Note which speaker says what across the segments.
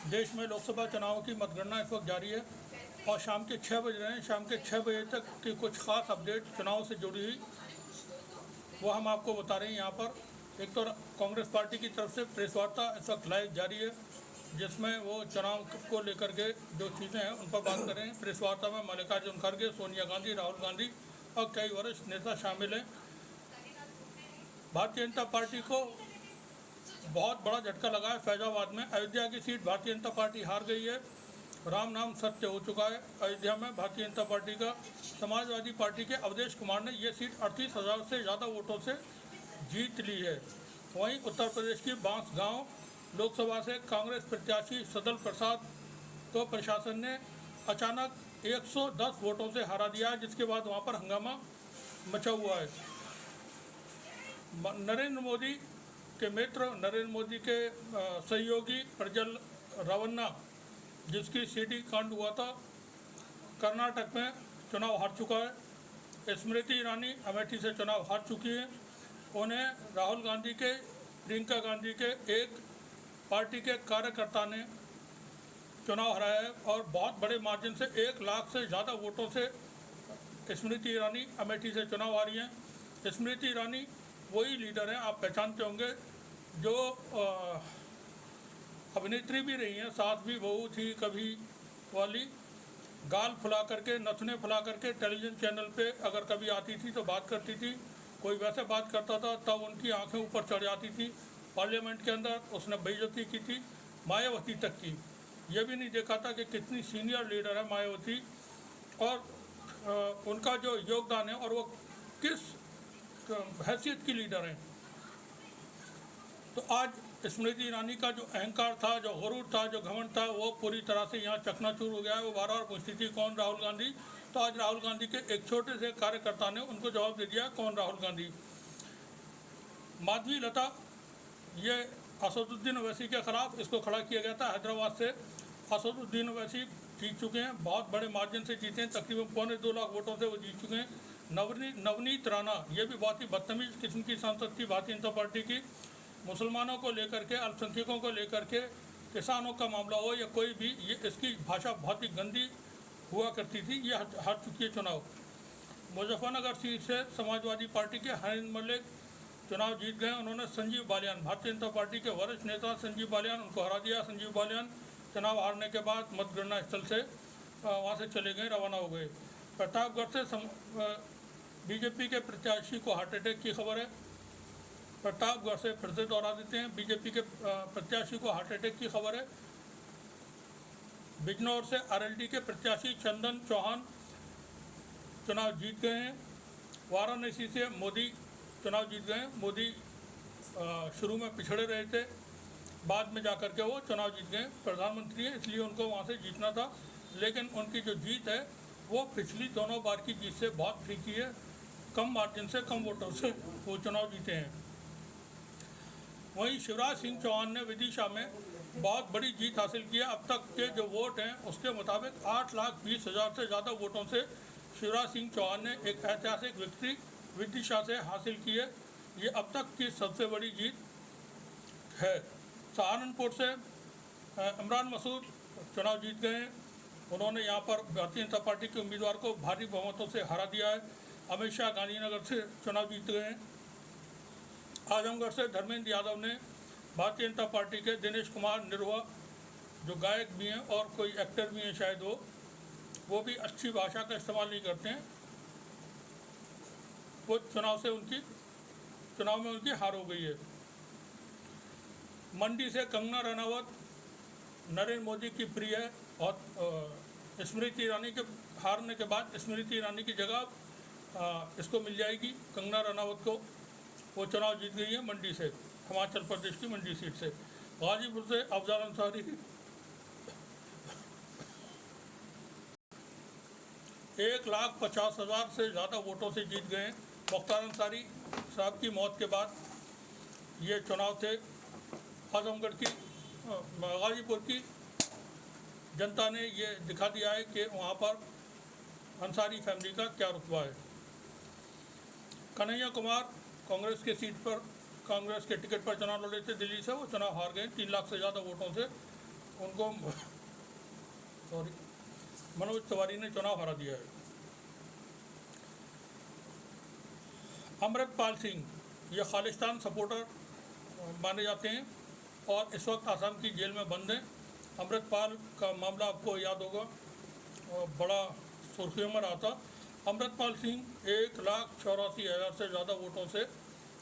Speaker 1: देश में लोकसभा चुनाव की मतगणना इस वक्त जारी है और शाम के 6 बज रहे हैं। शाम के 6 बजे तक की कुछ खास अपडेट चुनाव से जुड़ी हुई वो हम आपको बता रहे हैं यहाँ पर। एक तो कांग्रेस पार्टी की तरफ से प्रेस वार्ता इस वक्त लाइव जारी है, जिसमें वो चुनाव को लेकर के जो चीज़ें हैं उन पर बात कर रहे हैं। प्रेस वार्ता में मल्लिकार्जुन खड़गे, सोनिया गांधी, राहुल गांधी और कई वरिष्ठ नेता शामिल हैं। भारतीय जनता पार्टी को बहुत बड़ा झटका लगा है फैजाबाद में। अयोध्या की सीट भारतीय जनता पार्टी हार गई है। राम नाम सत्य हो चुका है अयोध्या में भारतीय जनता पार्टी का। समाजवादी पार्टी के अवधेश कुमार ने ये सीट 38,000 से ज़्यादा वोटों से जीत ली है। वहीं उत्तर प्रदेश की बांसगांव लोकसभा से कांग्रेस प्रत्याशी सदल प्रसाद को प्रशासन ने अचानक 110 वोटों से हरा दिया है, जिसके बाद वहाँ पर हंगामा मचा हुआ है। नरेंद्र मोदी के मित्र, नरेंद्र मोदी के सहयोगी प्रज्वल रेवन्ना, जिसकी सीडी कांड हुआ था, कर्नाटक में चुनाव हार चुका है। स्मृति ईरानी अमेठी से चुनाव हार चुकी है। उन्हें राहुल गांधी के, प्रियंका गांधी के एक पार्टी के कार्यकर्ता ने चुनाव हराया है और बहुत बड़े मार्जिन से 1 लाख से ज़्यादा वोटों से स्मृति ईरानी अमेठी से चुनाव हारी हैं। स्मृति ईरानी वही लीडर हैं, आप पहचानते होंगे, जो अभिनेत्री भी रही हैं, सास भी बहू थी कभी वाली। गाल फुला करके, नथने फुला करके टेलीविज़न चैनल पे अगर कभी आती थी तो बात करती थी। कोई वैसे बात करता था तब उनकी आंखें ऊपर चढ़ जाती थी। पार्लियामेंट के अंदर उसने बेइज्जती की थी मायावती तक की। ये भी नहीं देखा था कि कितनी सीनियर लीडर है मायावती और उनका जो योगदान है और वो किस हैसियत की लीडर हैं। तो आज स्मृति ईरानी का जो अहंकार था, जो गुरूर था, जो घमंड था, वो पूरी तरह से यहाँ चकनाचूर हो गया है। वो बार-बार पूछती थी कौन राहुल गांधी, तो आज राहुल गांधी के एक छोटे से कार्यकर्ता ने उनको जवाब दे दिया कौन राहुल गांधी। माधवी लता, ये असदुद्दीन ओवैसी के खिलाफ इसको खड़ा किया गया था हैदराबाद से। असदुद्दीन ओवैसी जीत चुके हैं, बहुत बड़े मार्जिन से जीते हैं, तकरीबन 2.25 लाख वोटों से वो जीत चुके हैं। नवनीत राणा, ये भी बहुत ही बदतमीज किस्म की सांसद थी भारतीय जनता पार्टी की। मुसलमानों को लेकर के, अल्पसंख्यकों को लेकर के, किसानों का मामला हो या कोई भी, ये इसकी भाषा बहुत ही गंदी हुआ करती थी। ये हार चुकी है चुनाव। मुजफ्फरनगर सीट से समाजवादी पार्टी के हरिंद्र मलिक चुनाव जीत गए। उन्होंने संजीव बालियान, भारतीय जनता पार्टी के वरिष्ठ नेता संजीव बालियान, उनको हरा दिया। संजीव बालियान चुनाव हारने के बाद मतगणना स्थल से वहाँ से चले गए, रवाना हो गए। प्रतापगढ़ से बीजेपी के प्रत्याशी को हार्ट अटैक की खबर है। प्रतापगढ़ से फिर से दोहरा देते हैं, बीजेपी के प्रत्याशी को हार्ट अटैक की खबर है। बिजनौर से आरएलडी के प्रत्याशी चंदन चौहान चुनाव जीत गए हैं। वाराणसी से मोदी चुनाव जीत गए। मोदी शुरू में पिछड़े रहे थे, बाद में जाकर के वो चुनाव जीत गए। प्रधानमंत्री है इसलिए उनको वहाँ से जीतना था, लेकिन उनकी जो जीत है वो पिछली दोनों बार की जीत से बहुत फीकी है। कम मार्जिन से, कम वोटों से वो चुनाव जीते हैं। वहीं शिवराज सिंह चौहान ने विदिशा में बहुत बड़ी जीत हासिल की है। अब तक के जो वोट हैं उसके मुताबिक 8,20,000 से ज़्यादा वोटों से शिवराज सिंह चौहान ने एक ऐतिहासिक विक्ट्री विदिशा से हासिल की है। ये अब तक की सबसे बड़ी जीत है। सहारनपुर से इमरान मसूद चुनाव जीत गए हैं। उन्होंने यहाँ पर भारतीय जनता पार्टी के उम्मीदवार को भारी बहुमतों से हरा दिया है। अमित शाह गांधीनगर से चुनाव जीत गए हैं। आजमगढ़ से धर्मेंद्र यादव ने भारतीय जनता पार्टी के दिनेश कुमार निर्वा, जो गायक भी हैं और कोई एक्टर भी हैं शायद, वो भी अच्छी भाषा का इस्तेमाल नहीं करते हैं, वो चुनाव में उनकी हार हो गई है। मंडी से कंगना रनावत नरेंद्र मोदी की प्रिय है और स्मृति ईरानी के हारने के बाद स्मृति ईरानी की जगह इसको मिल जाएगी, कंगना रनावत को। वो चुनाव जीत गई है मंडी से, हिमाचल प्रदेश की मंडी सीट से। गाजीपुर से अफजल अंसारी 1,50,000 से ज़्यादा वोटों से जीत गए। मुख्तार अंसारी साहब की मौत के बाद ये चुनाव थे। आजमगढ़ की गाजीपुर की जनता ने ये दिखा दिया है कि वहाँ पर अंसारी फैमिली का क्या रुतबा है। कन्हैया कुमार कांग्रेस के सीट पर, कांग्रेस के टिकट पर चुनाव लड़े थे दिल्ली से, वो चुनाव हार गए 3 लाख से ज़्यादा वोटों से। उनको सॉरी मनोज तिवारी ने चुनाव हरा दिया है। अमृतपाल सिंह ये खालिस्तान सपोर्टर माने जाते हैं और इस वक्त आसाम की जेल में बंद हैं। अमृतपाल का मामला आपको याद होगा, बड़ा सुर्खियों में रहा था। अमृतपाल सिंह 1,84,000 से ज़्यादा वोटों से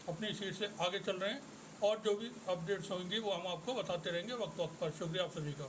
Speaker 1: अपनी सीट से आगे चल रहे हैं और जो भी अपडेट्स होंगी वो हम आपको बताते रहेंगे वक्त वक्त पर। शुक्रिया आप सभी का।